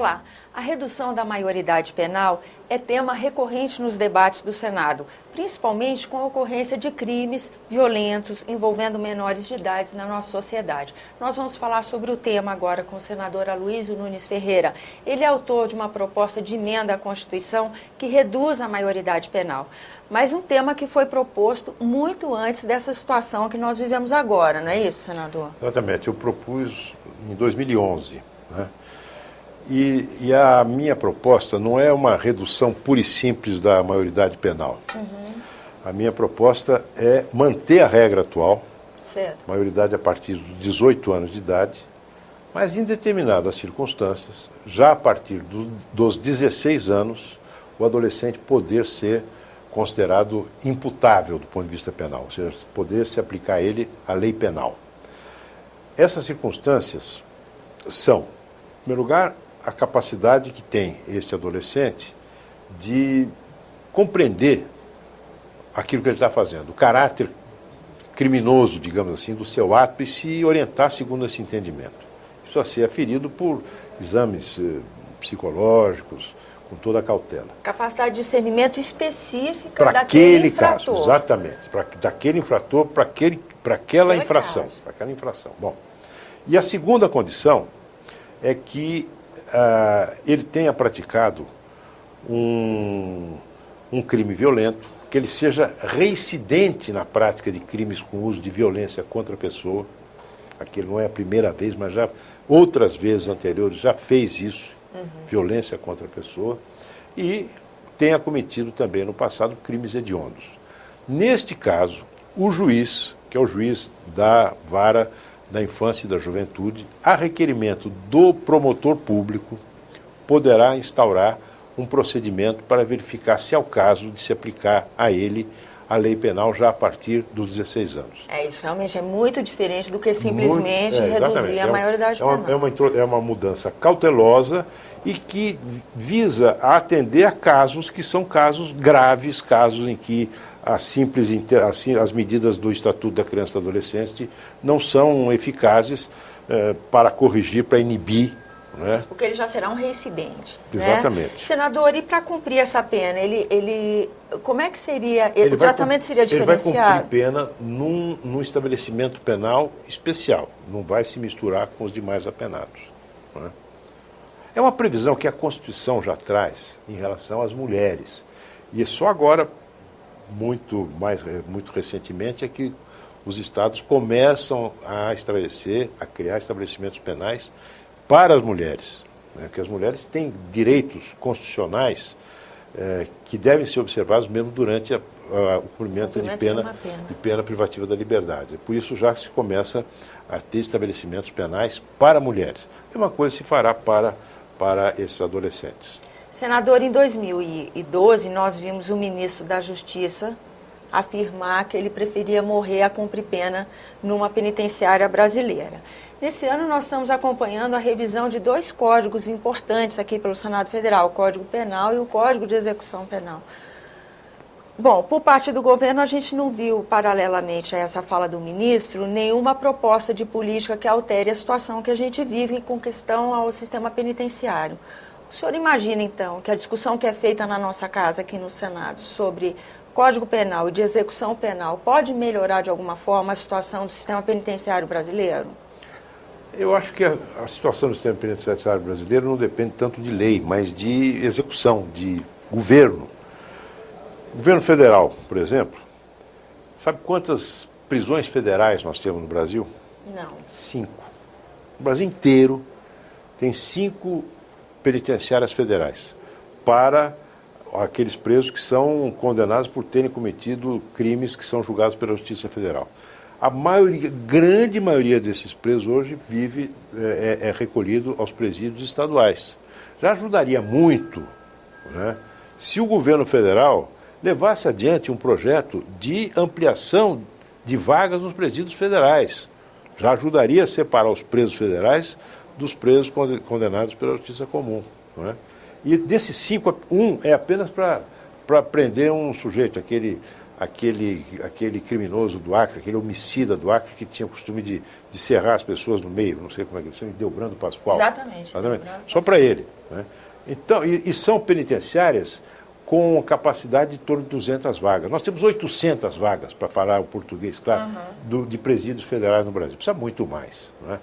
falar. A redução da maioridade penal é tema recorrente nos debates do Senado, principalmente com a ocorrência de crimes violentos envolvendo menores de idade na nossa sociedade. Nós vamos falar sobre o tema agora com o senador Aloysio Nunes Ferreira. Ele é autor de uma proposta de emenda à Constituição que reduz a maioridade penal. Mas um tema que foi proposto muito antes dessa situação que nós vivemos agora, não é isso, senador? Exatamente. Eu propus em 2011, né? E a minha proposta não é uma redução pura e simples da maioridade penal. A minha proposta é manter a regra atual, certo, maioridade a partir dos 18 anos de idade, mas em determinadas circunstâncias, já a partir dos 16 anos, o adolescente poder ser considerado imputável do ponto de vista penal, ou seja, poder se aplicar a ele a lei penal. Essas circunstâncias são, em primeiro lugar, a capacidade que tem este adolescente de compreender aquilo que ele está fazendo, o caráter criminoso, digamos assim, do seu ato e se orientar segundo esse entendimento. Isso a ser aferido por exames psicológicos, com toda a cautela. Capacidade de discernimento específica para daquele aquele infrator. Caso, exatamente, daquele infrator, para aquela infração. Bom, e a segunda condição é que ele tenha praticado um crime violento, que ele seja reincidente na prática de crimes com uso de violência contra a pessoa. Aquele não é a primeira vez, mas já outras vezes anteriores já fez isso, violência contra a pessoa, e tenha cometido também no passado crimes hediondos. Neste caso, o juiz, que é o juiz da vara da infância e da juventude, a requerimento do promotor público, poderá instaurar um procedimento para verificar se é o caso de se aplicar a ele a lei penal já a partir dos 16 anos. Isso realmente é muito diferente do que simplesmente reduzir a maioridade penal. É uma mudança cautelosa e que visa atender a casos que são casos graves, casos em que as medidas do Estatuto da Criança e do Adolescente não são eficazes para corrigir, para inibir. Né? Porque ele já será um reincidente. Exatamente. Né? Senador, e para cumprir essa pena, como é que seria? O tratamento seria diferenciado? Ele vai cumprir pena num estabelecimento penal especial, não vai se misturar com os demais apenados. Né? É uma previsão que a Constituição já traz em relação às mulheres. E só agora, muito recentemente, é que os estados começam a criar estabelecimentos penais para as mulheres, né? Porque as mulheres têm direitos constitucionais que devem ser observados mesmo durante o cumprimento de pena privativa da liberdade. Por isso já se começa a ter estabelecimentos penais para mulheres. A mesma coisa se fará para esses adolescentes. Senador, em 2012, nós vimos o ministro da Justiça afirmar que ele preferia morrer a cumprir pena numa penitenciária brasileira. Nesse ano, nós estamos acompanhando a revisão de 2 códigos importantes aqui pelo Senado Federal, o Código Penal e o Código de Execução Penal. Bom, por parte do governo, a gente não viu, paralelamente a essa fala do ministro, nenhuma proposta de política que altere a situação que a gente vive com questão ao sistema penitenciário. O senhor imagina, então, que a discussão que é feita na nossa casa aqui no Senado sobre Código Penal e de execução penal pode melhorar de alguma forma a situação do sistema penitenciário brasileiro? Eu acho que a situação do sistema penitenciário brasileiro não depende tanto de lei, mas de execução, de governo. O governo federal, por exemplo, sabe quantas prisões federais nós temos no Brasil? Não. 5. O Brasil inteiro tem 5 penitenciárias federais para aqueles presos que são condenados por terem cometido crimes que são julgados pela Justiça Federal. A grande maioria desses presos hoje é recolhido aos presídios estaduais. Já ajudaria muito, né, se o governo federal levasse adiante um projeto de ampliação de vagas nos presídios federais. Já ajudaria a separar os presos federais dos presos condenados pela Justiça Comum. Não é? E desses 5, 1 é apenas para prender um sujeito, aquele aquele criminoso do Acre, aquele homicida do Acre que tinha o costume de serrar as pessoas no meio, não sei como é que ele chama, Delbrando Pascoal. Exatamente. Só para ele. Né? Então, e são penitenciárias com capacidade de torno de 200 vagas. Nós temos 800 vagas, para falar o português, claro, de presídios federais no Brasil. Precisa muito mais. Né?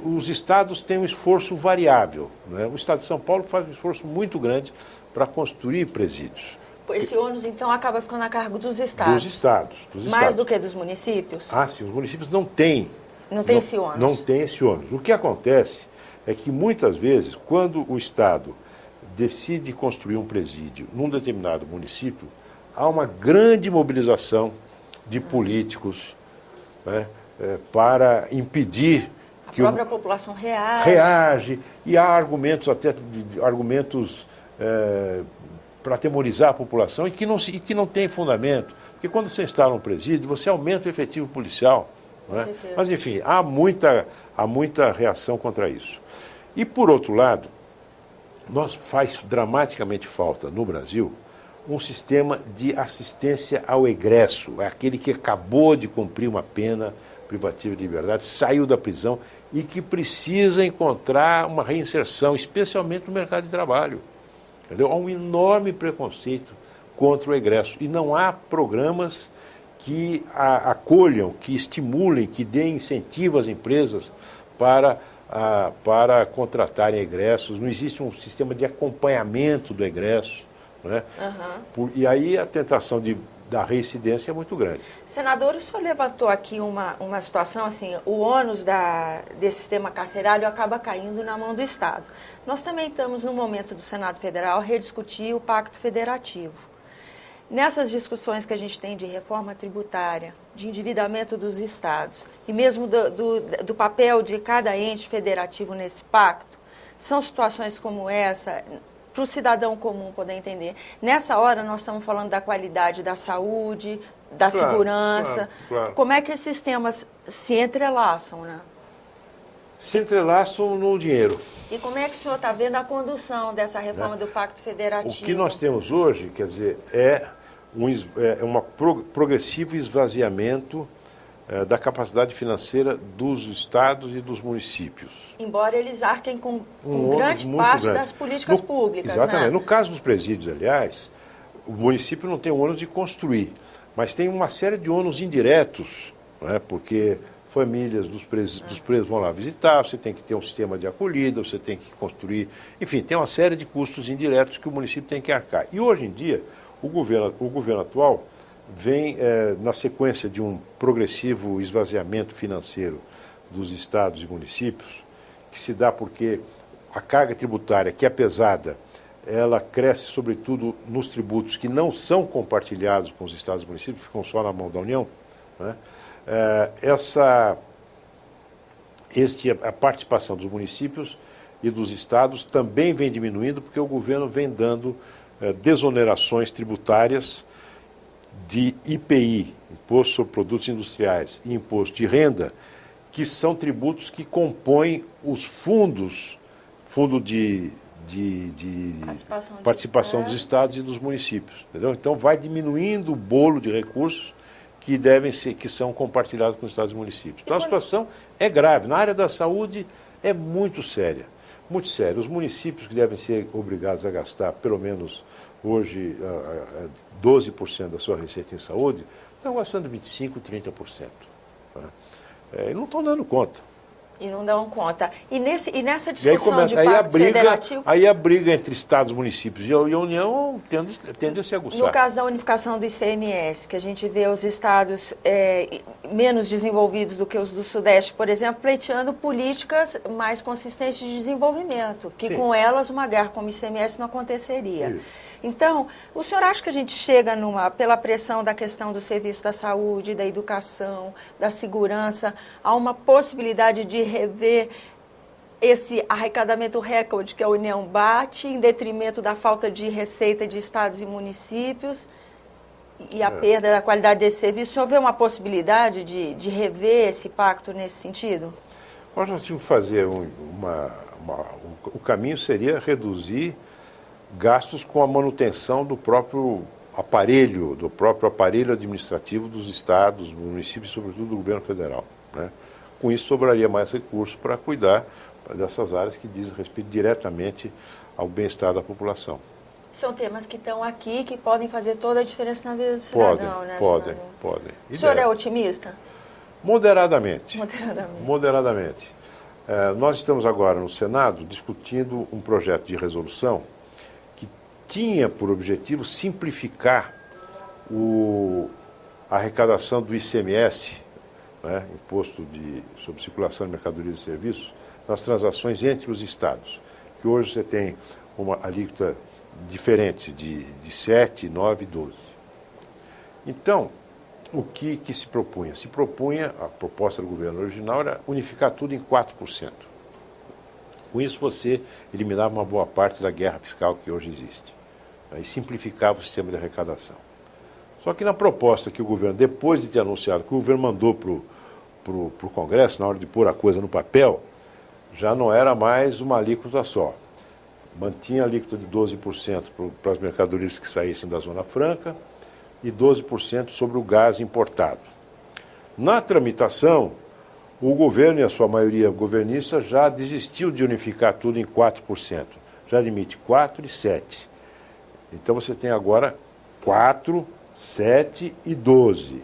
Os estados têm um esforço variável. Né? O estado de São Paulo faz um esforço muito grande para construir presídios. Esse ônus, então, acaba ficando a cargo dos estados? Dos estados. Mais do que dos municípios? Ah, sim. Os municípios não têm. Não tem esse ônus? Não tem esse ônus. O que acontece é que, muitas vezes, quando o estado decide construir um presídio num determinado município, há uma grande mobilização de políticos, né, para impedir que a própria população reage, e há argumentos para atemorizar a população e que não tem fundamento, porque quando você instala um presídio, você aumenta o efetivo policial, né? Mas enfim, há muita reação contra isso. E por outro lado, faz dramaticamente falta no Brasil um sistema de assistência ao egresso, aquele que acabou de cumprir uma pena privativa de liberdade, saiu da prisão e que precisa encontrar uma reinserção, especialmente no mercado de trabalho. Entendeu? Há um enorme preconceito contra o egresso e não há programas que acolham, que estimulem, que deem incentivo às empresas para contratarem egressos. Não existe um sistema de acompanhamento do egresso. Né? E aí a tentação da reincidência é muito grande. Senador, o senhor levantou aqui uma situação, assim, o ônus desse sistema carcerário acaba caindo na mão do Estado. Nós também estamos, no momento do Senado Federal, a rediscutir o Pacto Federativo. Nessas discussões que a gente tem de reforma tributária, de endividamento dos estados e mesmo do papel de cada ente federativo nesse pacto, são situações como essa, para o cidadão comum poder entender. Nessa hora nós estamos falando da qualidade da saúde, da segurança. Claro. Como é que esses temas se entrelaçam, né? Se entrelaçam no dinheiro. E como é que o senhor está vendo a condução dessa reforma do Pacto Federativo? O que nós temos hoje, quer dizer, é um progressivo esvaziamento da capacidade financeira dos estados e dos municípios. Embora eles arquem com grande parte das políticas públicas. Exatamente. Né? No caso dos presídios, aliás, o município não tem o ônus de construir, mas tem uma série de ônus indiretos, né? Porque famílias dos presos vão lá visitar, você tem que ter um sistema de acolhida, você tem que construir, enfim, tem uma série de custos indiretos que o município tem que arcar. E hoje em dia, o governo atual vem na sequência de um progressivo esvaziamento financeiro dos estados e municípios, que se dá porque a carga tributária, que é pesada, ela cresce sobretudo nos tributos que não são compartilhados com os estados e municípios, ficam só na mão da União, né? A participação dos municípios e dos estados também vem diminuindo, porque o governo vem dando desonerações tributárias de IPI, Imposto sobre Produtos Industriais, e Imposto de Renda, que são tributos que compõem os fundos, fundo de participação dos estados e dos municípios. Entendeu? Então vai diminuindo o bolo de recursos que são compartilhados com os estados e municípios. Então a situação é grave. Na área da saúde é muito séria. Muito séria. Os municípios que devem ser obrigados a gastar, pelo menos hoje, 12% da sua receita em saúde, estão gastando 25%, 30%. Né? E não estão dando conta. E não dão conta. E nessa discussão de pacto federativo... Aí a briga entre estados, municípios e a União tende a se aguçar. No caso da unificação do ICMS, que a gente vê os estados menos desenvolvidos do que os do Sudeste, por exemplo, pleiteando políticas mais consistentes de desenvolvimento, que com elas uma guerra como o ICMS não aconteceria. Isso. Então, o senhor acha que a gente chega pela pressão da questão do serviço da saúde, da educação, da segurança, a uma possibilidade de rever esse arrecadamento recorde que a União bate, em detrimento da falta de receita de estados e municípios e a perda da qualidade desse serviço? O senhor vê uma possibilidade de rever esse pacto nesse sentido? Nós tínhamos que fazer o caminho seria reduzir gastos com a manutenção do próprio próprio aparelho administrativo dos estados, dos municípios e, sobretudo, do governo federal, né? Com isso, sobraria mais recursos para cuidar dessas áreas que dizem respeito diretamente ao bem-estar da população. São temas que estão aqui, que podem fazer toda a diferença na vida do cidadão, né, senador? Podem. O senhor é otimista? Moderadamente. Moderadamente. Nós estamos agora no Senado discutindo um projeto de resolução que tinha por objetivo simplificar a arrecadação do ICMS, né, Imposto sobre Circulação de Mercadorias e Serviços, nas transações entre os estados, que hoje você tem uma alíquota diferente de 7, 9 e 12. Então, o que se propunha? Se propunha, a proposta do governo original era unificar tudo em 4%. Com isso, você eliminava uma boa parte da guerra fiscal que hoje existe, né, e simplificava o sistema de arrecadação. Só que na proposta que o governo, depois de ter anunciado, que o governo mandou para o Congresso, na hora de pôr a coisa no papel, já não era mais uma alíquota só. Mantinha a alíquota de 12% para as mercadorias que saíssem da Zona Franca e 12% sobre o gás importado. Na tramitação, o governo e a sua maioria governista já desistiu de unificar tudo em 4%. Já admite 4 e 7. Então você tem agora 4, 7 e 12.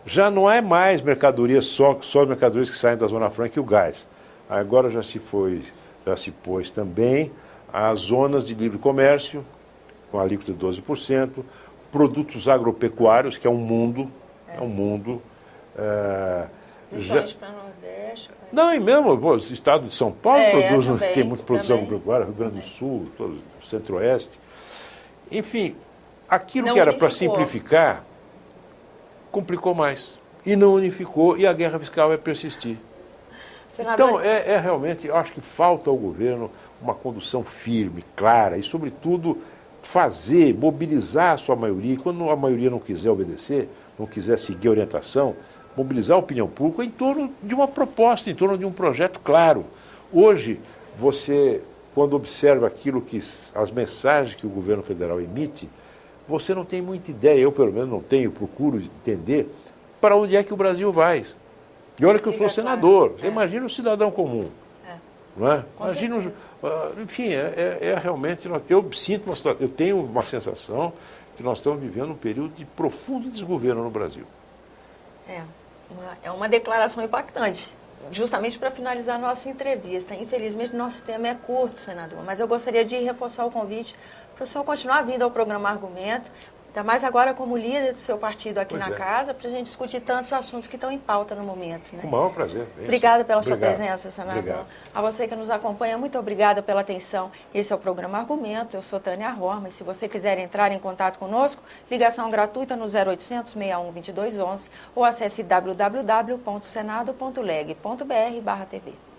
Já não é mais mercadorias, só mercadorias que saem da Zona Franca e o gás. Agora já se pôs também as zonas de livre comércio, com a alíquota de 12%, produtos agropecuários, que é um mundo, Principalmente para o Nordeste. Não, e mesmo o estado de São Paulo tem muita produção agropecuária, Rio Grande do Sul, todo o Centro-Oeste. Enfim, aquilo que era para simplificar, complicou mais. E não unificou, e a guerra fiscal vai persistir. Senador... Então, realmente, eu acho que falta ao governo uma condução firme, clara, e, sobretudo, mobilizar a sua maioria. E quando a maioria não quiser obedecer, não quiser seguir a orientação, mobilizar a opinião pública em torno de uma proposta, em torno de um projeto claro. Hoje, você, quando observa as mensagens que o governo federal emite, você não tem muita ideia, eu pelo menos não tenho, procuro entender para onde é que o Brasil vai. E olha que eu sou senador, você imagina o cidadão comum. Não é? Imagina, enfim, realmente, eu tenho uma sensação que nós estamos vivendo um período de profundo desgoverno no Brasil. É uma declaração impactante, justamente para finalizar a nossa entrevista. Infelizmente, nosso tema é curto, senador, mas eu gostaria de reforçar o convite para o senhor continuar vindo ao programa Argumento, ainda mais agora como líder do seu partido aqui na casa, para a gente discutir tantos assuntos que estão em pauta no momento. Né? Com o maior prazer. Obrigada pela sua presença, senador. Obrigado. A você que nos acompanha, muito obrigada pela atenção. Esse é o programa Argumento, eu sou Tânia Horma, e se você quiser entrar em contato conosco, ligação gratuita no 0800 61 2211 ou acesse www.senado.leg.br/TV.